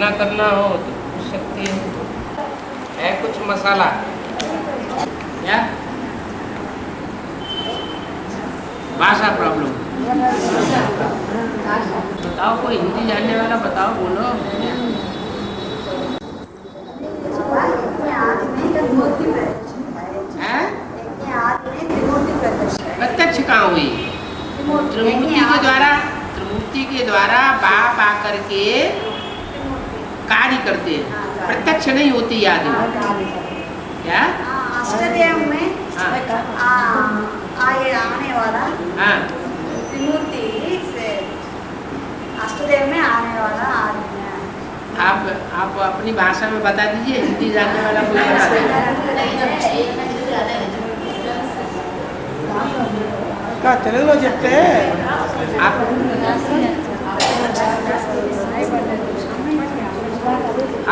भजना करना हो तो पूछ सकती है कुछ मसाला क्या भाषा प्रॉब्लम बताओ, कोई हिंदी जानने वाला बताओ, बोलो। प्रत्यक्ष कहाँ हुई? त्रिमूर्ति के द्वारा बाप आकर के कार्य करते हैं, प्रत्यक्ष नहीं होती याद क्या? अष्टदेव में आने वाला त्रिमूर्ति से अष्टदेव में आने वाला आदमी है। आप अपनी भाषा में बता दीजिए, हिंदी जानने वाला कोई बता का तेलुगुలో చెప్తే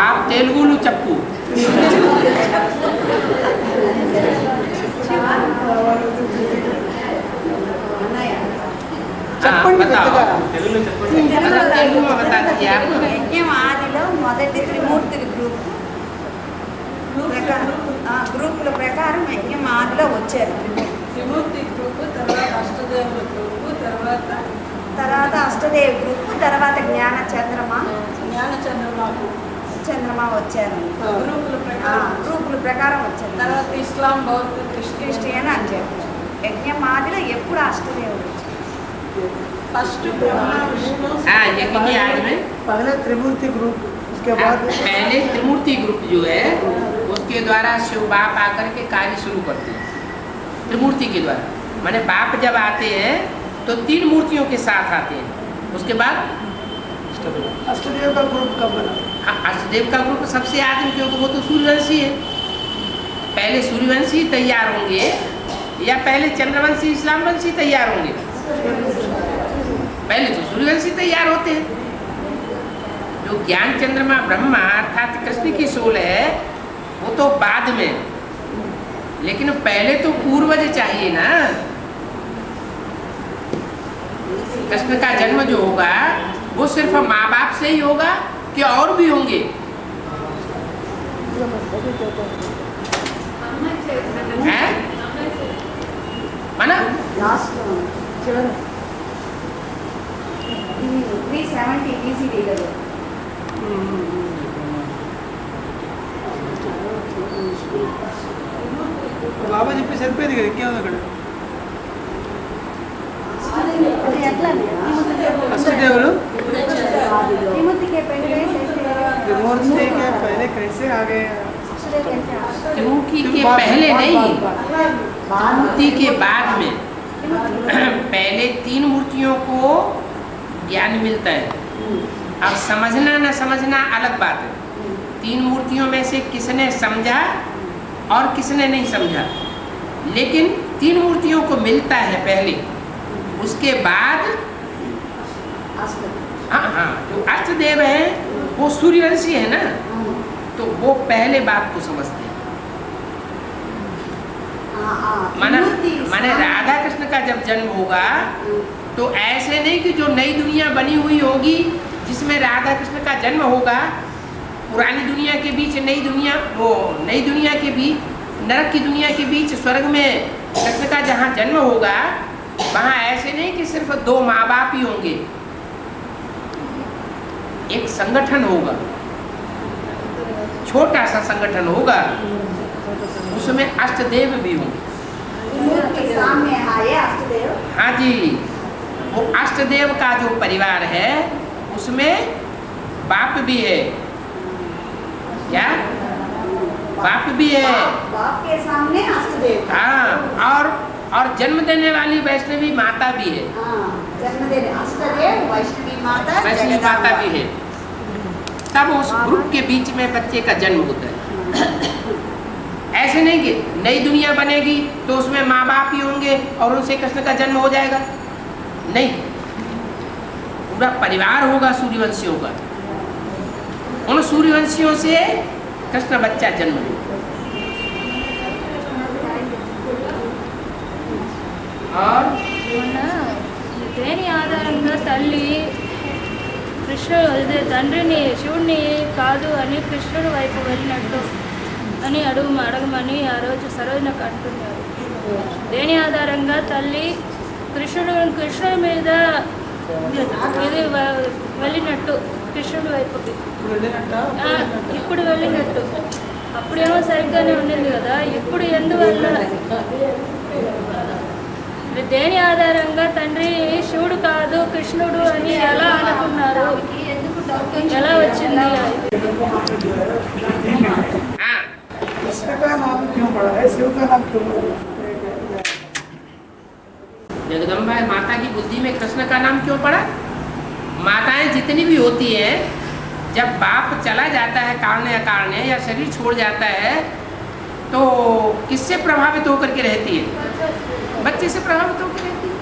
आप तेलुगुलो చెప్పు। యజ్ఞం ఆదిలో మొదటి త్రిమూర్తుల గ్రూపుల ప్రకారం యజ్ఞం ఆదిలో వచ్చారు త్రిమూర్తి గ్రూపు, తర్వాత అష్టదేవుల గ్రూపు, తర్వాత అష్టదేవ గ్రూపు, తర్వాత జ్ఞాన చంద్రమా వచ్చారు గ్రూపుల ప్రకారం వచ్చారు। తర్వాత ఇస్లాం, బౌద్ధ, క్రిస్టియన్ అని చెప్పారు। యజ్ఞం ఆదిలో ఎప్పుడు అష్టదేవులు फर्स्ट यज्ञ की याद में पहले त्रिमूर्ति ग्रुप, उसके बाद पहले त्रिमूर्ति ग्रुप जो है उसके द्वारा शिव बाप आकर के कार्य शुरू करते हैं। त्रिमूर्ति के द्वारा माने बाप जब आते हैं तो 3 मूर्तियों के साथ आते हैं। उसके बाद अष्टदेव का ग्रुप कब बना? अष्टदेव का ग्रुप सबसे आदमी, क्योंकि वो तो सूर्यवंशी है। पहले सूर्यवंशी तैयार होंगे या पहले चंद्रवंशी इस्लामवंशी तैयार होंगे? पहले तो सूर्यवंशी तैयार होते हैं। जो ज्ञान चंद्रमा ब्रह्मा अर्थात कृष्ण की सोल है वो तो बाद में, लेकिन पहले तो पूर्वज चाहिए ना। कृष्ण का जन्म जो होगा वो सिर्फ माँ बाप से ही होगा कि और भी होंगे? हैं? माना 370 BCD బాబా చెప్పి సరిపోయింది కదా, ఇంకేముంది అక్కడ? अष्टदेवलु त्रिमूर्ति के पहले कैसे आ गए? त्रिमूर्ति के पहले नहीं, त्रिमूर्ति के बाद में। पहले 3 मूर्तियों को ज्ञान मिलता है। अब समझना न समझना अलग बात है। 3 मूर्तियों में से किसने समझा और किसने नहीं समझा, लेकिन 3 मूर्तियों को मिलता है पहले। उसके बाद हाँ जो अष्टदेव है वो सूर्यवंशी है ना, तो वो पहले बात को समझते हैं। माने राधा कृष्ण का जब जन्म होगा तो ऐसे नहीं कि जो नई दुनिया बनी हुई होगी जिसमें राधा कृष्ण का जन्म होगा, पुरानी दुनिया के बीच नई दुनिया, वो नई दुनिया के बीच नरक की दुनिया के बीच स्वर्ग में कृष्ण का जहाँ जन्म होगा वहाँ ऐसे नहीं कि सिर्फ 2 माँ बाप ही होंगे। एक संगठन होगा, छोटा सा संगठन होगा, उसमें अष्टदेव भी होंगे। सामने आए अष्टदेव। हाँ जी, वो अष्टदेव का जो परिवार है उसमें बाप भी है। क्या बाप भी है? बाप के सामने अष्टदेव। हाँ, और जन्म देने वाली वैष्णवी माता भी है। जन्म देने अष्टदेव, वैष्णवी माता भी है। तब उस ग्रुप के बीच में बच्चे का जन्म होता है। ऐसे नहीं कि नई दुनिया बनेगी तो उसमें माँ बाप ही होंगे और उनसे कृष्ण का जन्म हो जाएगा, नहीं। पूरा परिवार होगा सूर्यवंशियों का, उन सूर्यवंशियों से कृष्ण बच्चा जन्म लेगा। और దేని ఆధారంగా తల్లి ఇదే తండ్రిని శివుడిని కాదు అని కృష్ణుడి వైపు వెళ్ళినట్టు అని అడగమని ఆ రోజు సరోజనకు అంటున్నారు. దేని ఆధారంగా తల్లి కృష్ణుడి మీద ఇది వెళ్ళినట్టు కృష్ణుడి వైపుకి ఇప్పుడు వెళ్ళినట్టు. అప్పుడేమో సరిగ్గానే ఉండింది కదా, ఇప్పుడు ఎందువల్ల దేని ఆధారంగా తండ్రి శివుడు కాదు కృష్ణుడు అని ఎలా అనుకున్నారు, ఎలా వచ్చింది? कृष्ण का नाम क्यों पड़ा है, शिव का नाम क्यों पड़ा है? जगदम्बा माता की बुद्धि में कृष्ण का नाम क्यों पड़ा? माताएं जितनी भी होती हैं, जब बाप चला जाता है कारण अकारण या शरीर छोड़ जाता है तो किससे प्रभावित होकर के रहती है? बच्चे से प्रभावित होकर रहती है।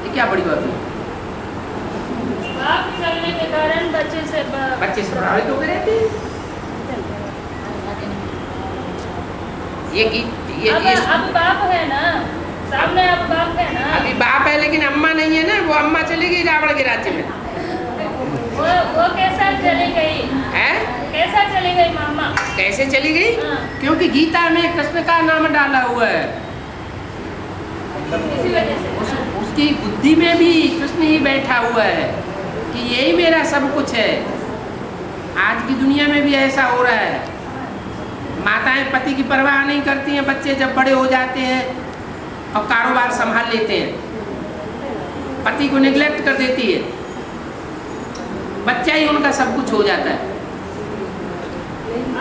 ये क्या बड़ी बात है? बाप चलने के कारण बच्चे से प्रभावित होकर रहती है। अब बाप है ना सामने, अब बाप है ना, अभी बाप है लेकिन अम्मा नहीं है ना। वो अम्मा चली गई रावण के राज्य में। वो कैसा चली गई है? कैसा चली गई मामा? कैसे चली गई? हाँ। क्योंकि गीता में कृष्ण का नाम डाला हुआ है। इसी वजह से उसकी बुद्धि में भी कृष्ण ही बैठा हुआ है कि यही मेरा सब कुछ है। आज की दुनिया में भी ऐसा हो रहा है। माताएं पति की परवाह नहीं करती हैं। बच्चे जब बड़े हो जाते हैं और कारोबार संभाल लेते हैं, पति को निगलेक्ट कर देती है, बच्चा ही उनका सब कुछ हो जाता है।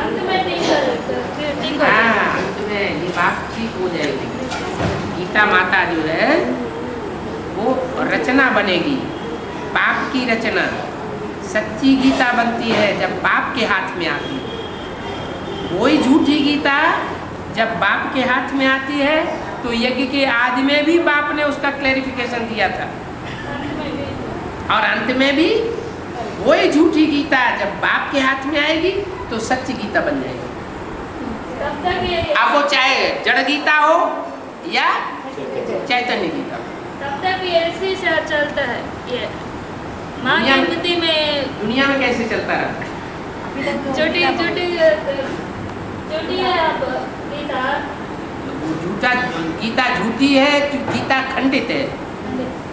अंत में ठीक हो हाँ, अंत में ये बात ठीक हो जाएगी। गीता माता जो है वो रचना बनेगी, बाप की रचना। सच्ची गीता बनती है जब बाप के हाथ में आती है। वही झूठी गीता जब बाप के हाथ में आती है तो यज्ञ के आदि में भी बाप ने उसका क्लैरिफिकेशन दिया था, और अंत में भी वही झूठी गीता जब बाप के हाथ में आएगी तो सच्ची गीता बन जाएगी। तब तक ये अब वो चाहे जड़ गीता हो या चैतन्य गीता हो। तब तक ये ऐसे ही चलता है। ये माँ की बुद्धि में दुनिया में कैसे चलता रहा? छोटी है अब गीता। झूठा गीता झूठी है, गीता खंडित है,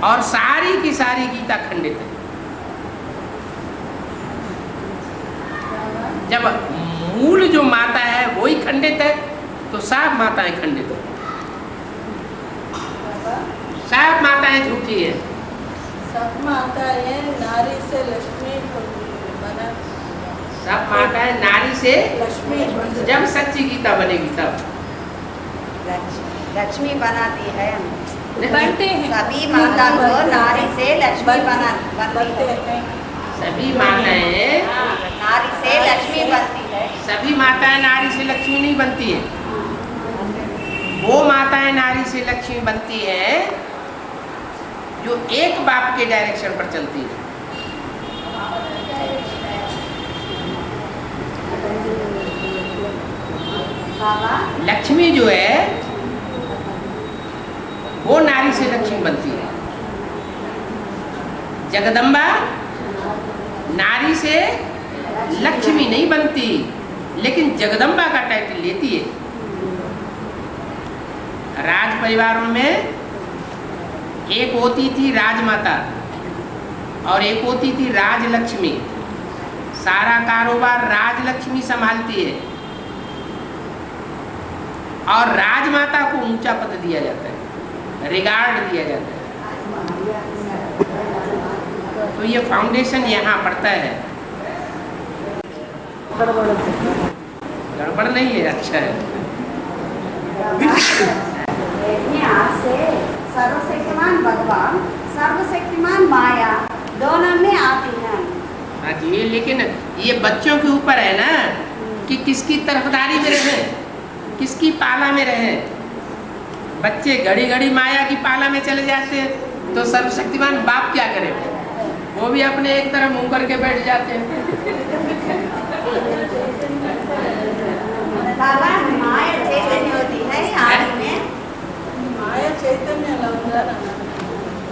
और सारी की सारी गीता खंडित है। जब मूल जो माता है वही खंडित है तो सब माताएं खंडित है, सब माताएं झूठी है। सब माताएं नारी से लक्ष्मी बना, सब माताएं नारी से लक्ष्मी जब सच्ची गीता बनेगी तब लक्ष्मी बनाती है। बनते हैं सभी माता को नारी से लक्ष्मी बनती है। सभी माताएं नारी से लक्ष्मी बनती है। सभी माताएं नारी से लक्ष्मी नहीं बनती है। वो माताएं नारी से लक्ष्मी बनती है जो एक बाप के डायरेक्शन पर चलती है। लक्ष्मी जो है वो नारी से लक्ष्मी बनती है। जगदम्बा नारी से लक्ष्मी नहीं बनती, लेकिन जगदम्बा का टाइटल लेती है। राज परिवारों में एक होती थी राजमाता और एक होती थी राजलक्ष्मी। सारा कारोबार राजलक्ष्मी संभालती है और राजमाता को ऊंचा पद दिया जाता है, रिगार्ड दिया जाता है। तो ये फाउंडेशन यहाँ पड़ता है। गड़बड़ नहीं है, अच्छा है। से सर्वशक्तिमान भगवान सर्वशक्तिमान माया दोनों में आती है। हाँ जी, लेकिन ये बच्चों के ऊपर है ना कि किसकी तरफदारी में रहे, किसकी पाला में रहे। बच्चे घड़ी घड़ी माया की पाला में चले जाते हैं तो सर्वशक्तिमान बाप क्या करे? वो भी अपने एक तरफ मुंह करके बैठ जाते हैं। भगवान माया चैतन्य होती है आदि में। माया चैतन्य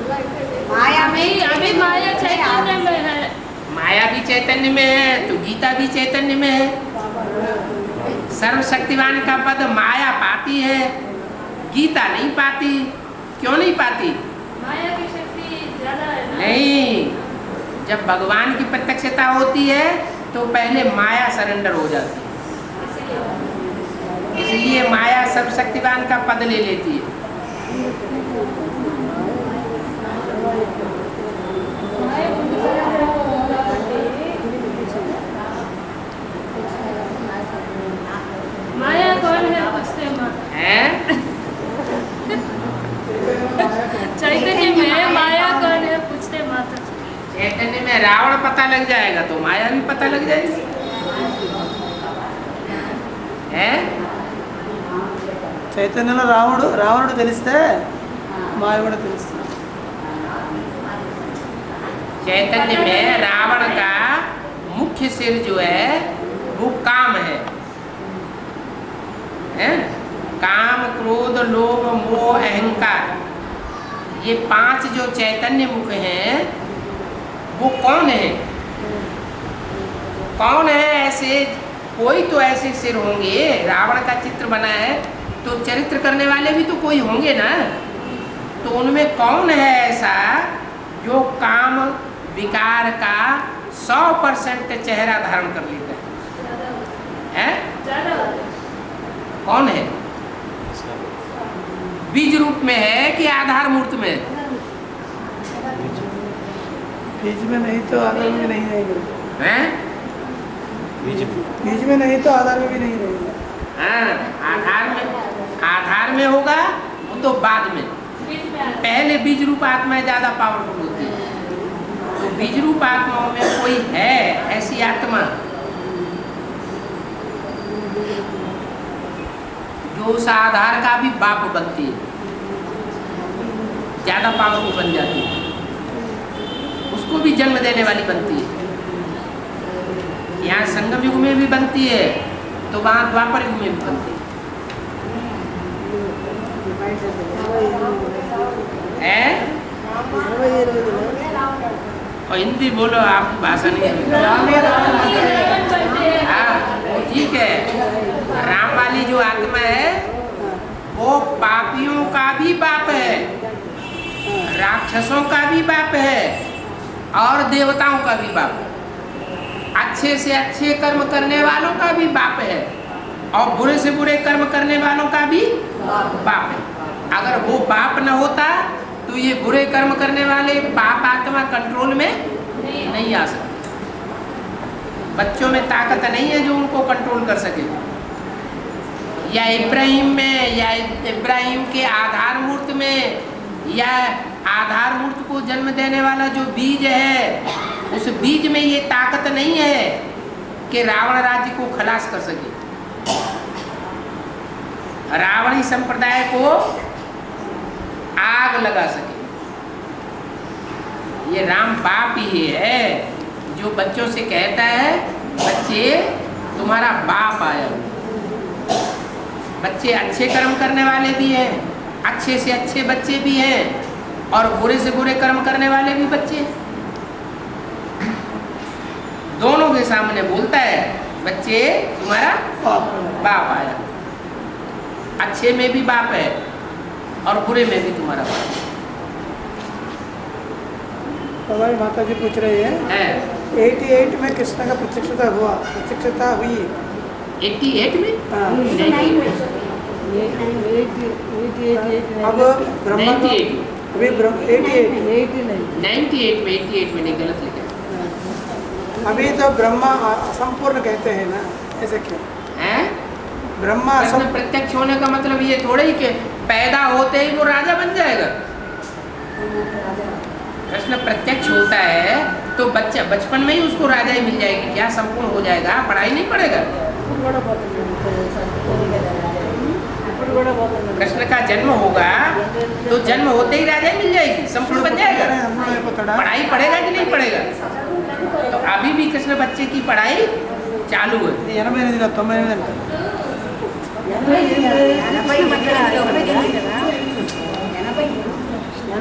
माया में अभी माया चैतन्य में है। माया भी चैतन्य में है तो गीता भी चैतन्य में है। सर्वशक्तिवान का पद माया पाती है, गीता नहीं पाती। क्यों नहीं पाती? माया की शक्ति ज्यादा है ना? नहीं, जब भगवान की प्रत्यक्षता होती है तो पहले माया सरेंडर हो जाती है, इसलिए माया सर्वशक्तिवान का पद ले लेती है। माया कौन है पूछते माँ? हैं? चैतन्य में माया कौन है पूछते माता। चैतन्य में रावण पता लग जाएगा तो माया भी पता लग जाएगी। हैं? చైతన్యంలో రావణుడు తెలిస్తే మాయ కూడా తెలుస్తుంది. चैतन्य में रावण का मुख्य सिर जो है वो काम है। काम, क्रोध, लोभ, मोह, अहंकार, ये 5 जो चैतन्य मुख हैं वो कौन है? कौन है ऐसे? कोई तो ऐसे सिर होंगे। रावण का चित्र बना है तो चरित्र करने वाले भी तो कोई होंगे ना। तो उनमें कौन है ऐसा जो काम विकार का 100% चेहरा धारण कर लेता है? कौन है? बीज रूप में है कि आधार मूर्त में? बीज में नहीं तो आधार में नहीं रहेगा. हैं? बीज में नहीं तो आधार में भी नहीं रहेगा. हाँ, आधार में होगा वो तो बाद में। पहले बीज रूप आत्माएं ज्यादा पावरफुल होती है। तो बीज रूप आत्माओं में कोई है ऐसी आत्मा जो उस आधार का भी बाप बनती है, ज्यादा पावरफुल बन जाती है, उसको भी जन्म देने वाली बनती है। यहाँ संगम युग में भी बनती है तो वहाँ द्वापर युग में भी बनती है। और हिंदी बोलो, आपकी भाषा नहीं है। हाँ ठीक है। राम वाली जो आत्मा है वो पापियों का भी बाप है, राक्षसों का भी बाप है और देवताओं का भी बाप है। अच्छे से अच्छे कर्म करने वालों का भी बाप है और बुरे से बुरे कर्म करने वालों का भी बाप है। अगर वो बाप न होता तो ये बुरे कर्म करने वाले पाप आत्मा कंट्रोल में नहीं आ सकते। बच्चों में ताकत नहीं है जो उनको कंट्रोल कर सके। या इब्राहिम में, या इब्राहिम के आधार मूर्त में, या आधार मूर्त को जन्म देने वाला जो बीज है उस बीज में ये ताकत नहीं है कि रावण राज्य को खलास कर सके, रावणी संप्रदाय को आग लगा सके। ये राम बाप ही है जो बच्चों से कहता है बच्चे तुम्हारा बाप आया। बच्चे अच्छे कर्म करने वाले भी हैं, अच्छे से अच्छे बच्चे भी हैं और बुरे से बुरे कर्म करने वाले भी बच्चे, दोनों के सामने बोलता है बच्चे तुम्हारा बाप आया। अच्छे में भी बाप है और बुरे में भी तुम्हारा बाप है। हमारी माता जी पूछ रही है 88 में कृष्ण का प्रत्यक्षता हुई 88 में? हाँ। अब ब्रह्मा 98 अभी 98 में नहीं, गलत लिखा। अभी तो ब्रह्मा असंपूर्ण कहते हैं ना, ऐसे क्यों? हैं? ब्रह्मा कृष्ण प्रत्यक्ष होने का मतलब ये थोड़ा ही कि पैदा होते ही वो राजा बन जाएगा। कृष्ण प्रत्यक्ष होता है तो बच्चा बचपन में ही उसको राजा ही मिल जाएगी क्या? संपूर्ण हो जाएगा, पढ़ाई नहीं पड़ेगा। कृष्ण का जन्म होगा तो जन्म होते ही राजा ही मिल जाएगी, संपूर्ण बन जाएगा। पढ़ाई पढ़ेगा कि नहीं पढ़ेगा? तो अभी भी कृष्ण बच्चे की पढ़ाई चालू है।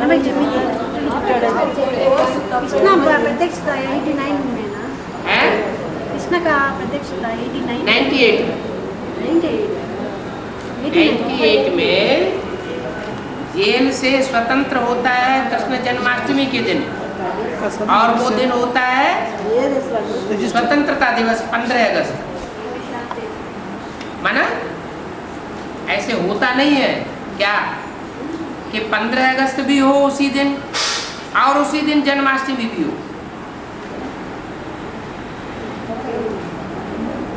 89 कृष्ण प्रत्यक्षता 89 में ना, है कृष्ण का प्रत्यक्षता 89 98 में जेल से स्वतंत्र होता है कृष्ण जन्माष्टमी के दिन, और वो दिन होता है स्वतंत्रता दिवस 15 अगस्त। माना ऐसे होता नहीं है क्या कि 15 अगस्त भी हो उसी दिन और उसी दिन जन्माष्टमी भी हो।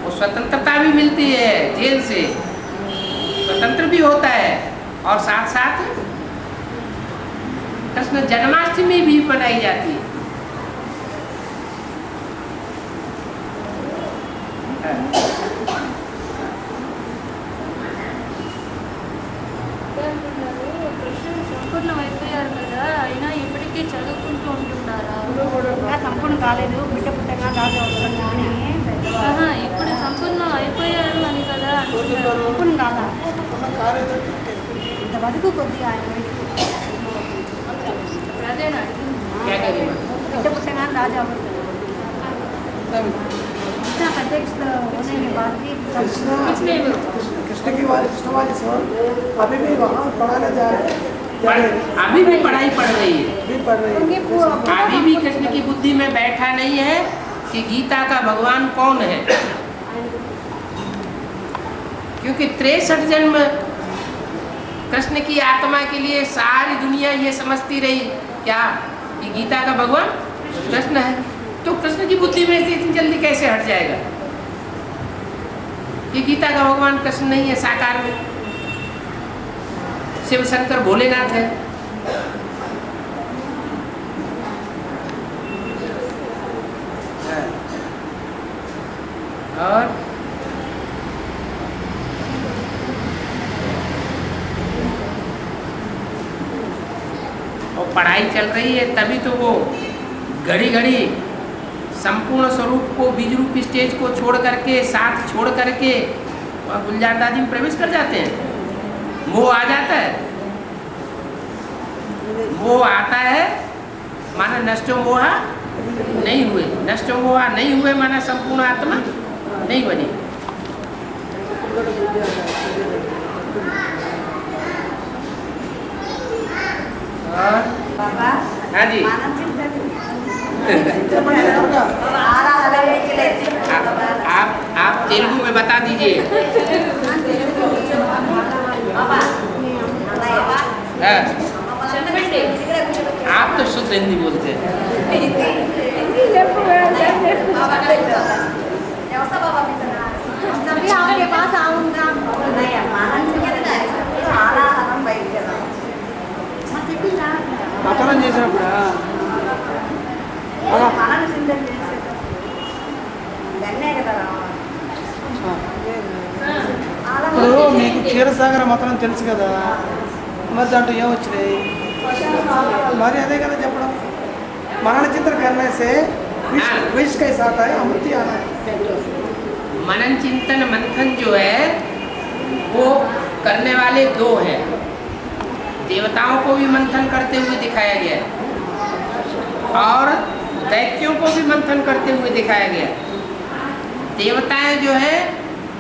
वो स्वतंत्रता भी मिलती है, जेल से स्वतंत्र भी होता है, और साथ साथ कृष्ण जन्माष्टमी भी मनाई जाती है। కృష్ణుడు సంపూర్ణం అయిపోయారు కదా, అయినా ఇప్పటికీ చదువుకుంటూ ఉంటున్నారా? ఇంకా సంపూర్ణ కాలేదు, బిడ్డ పుట్టగా రాజు అవుతాడు కానీ ఆహా, ఇప్పుడు సంపూర్ణం అయిపోయారు అని కదా అంటున్నారు. సంపూర్ణ కాదా ఇంతవరకు కొద్దిగా ఆయన వయసు. ఇప్పుడు అదేనా అడిగింది? क्या करें? బిడ్డ పుట్టగా రాజు అవుతాడు. कृष्ण प्रत्यक्ष होने के बाद भी कृष्ण की वाली कृष्ण वाली से अभी भी वहाँ पढ़ाने जा रहे हैं। अभी भी पढ़ाई पढ़ रही है, भी पढ़ रहे हैं। अभी भी कृष्ण की बुद्धि में बैठा नहीं है कि गीता का भगवान कौन है, क्योंकि 63 जन्म कृष्ण की आत्मा के लिए सारी दुनिया ये समझती रही क्या कि गीता का भगवान कृष्ण है। तो कृष्ण की बुद्धि में से इतनी जल्दी कैसे हट जाएगा कि गीता का भगवान कृष्ण नहीं है, साकार में शिव शंकर भोलेनाथ है। और पढ़ाई चल रही है, तभी तो वो घड़ी घड़ी संपूर्ण स्वरूप को, बीज रूप स्टेज को छोड़ करके, साथ छोड़ करके वहाँ गुलजार दादी में प्रवेश कर जाते हैं। मोह आ जाता है, मोह आता है माना नष्टो मोहा नहीं हुए, नष्टो मोहा नहीं हुए माना संपूर्ण आत्मा नहीं बनी। बाबा हाँ जी, आप तेलुगु में बता दीजिए। हाँ, आप तो शुद्ध हिंदी बोलते हैं। तभी आपके पास आऊँगा। మతనం చేసినప్పుడు ఇప్పుడు మీకు క్షీరసాగర మతనం తెలుసు కదా, మరి దాంట్లో ఏమొచ్చినాయి మరి అదే కదా చెప్పడం। మనన चिंतन करने से विष कैसा आता है, अमृति आना है। मनन चिंतन मंथन जो है वो करने वाले दो हैं। देवताओं को भी मंथन करते हुए दिखाया गया है और दैत्यों को भी मंथन करते हुए दिखाया गया है। देवताएं जो है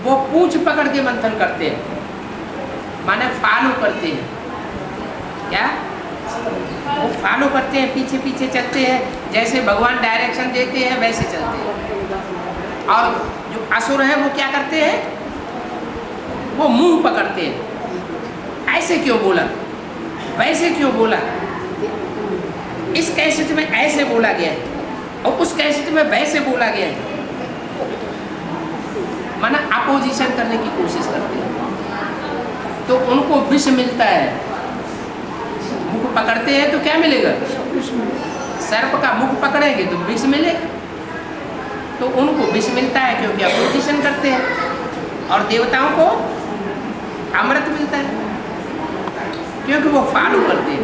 वो पूंछ पकड़ के मंथन करते हैं, माने फॉलो करते हैं। क्या वो फॉलो करते हैं, पीछे पीछे चलते हैं, जैसे भगवान डायरेक्शन देते हैं वैसे चलते हैं। और जो असुर हैं वो क्या करते हैं, वो मुंह पकड़ते हैं, ऐसे क्यों बोला, वैसे क्यों बोला, इस कैसेट में ऐसे बोला गया है और उस कैसेट में वैसे बोला गया है, माना अपोजिशन करने की कोशिश करते हैं। तो उनको विष मिलता है, मुख पकड़ते हैं तो क्या मिलेगा, सर्प का मुख पकड़ेंगे तो विष मिलेगा। तो उनको विष मिलता है क्योंकि अपोजिशन करते हैं, और देवताओं को अमृत मिलता है क्योंकि वो फॉलो करते हैं।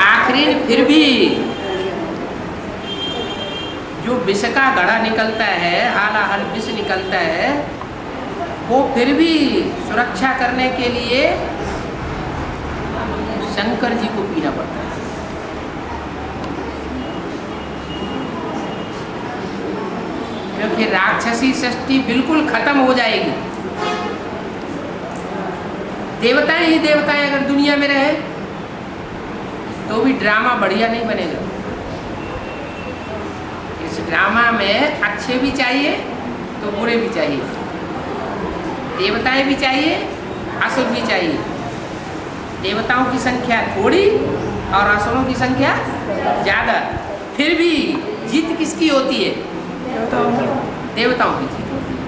आखिरी फिर भी जो विष का गड़ा निकलता है, हालाहल विष निकलता है, वो फिर भी सुरक्षा करने के लिए शंकर जी को पीना पड़ता है। क्योंकि राक्षसी सृष्टि बिल्कुल खत्म हो जाएगी। देवताएं ही देवताएं अगर दुनिया में रहे तो भी ड्रामा बढ़िया नहीं बनेगा। इस ड्रामा में अच्छे भी चाहिए तो बुरे भी चाहिए, देवताएं भी चाहिए, असुर भी चाहिए। देवताओं की संख्या थोड़ी और असुरों की संख्या ज़्यादा, फिर भी जीत किसकी होती है? देवताओं की जीत होती है।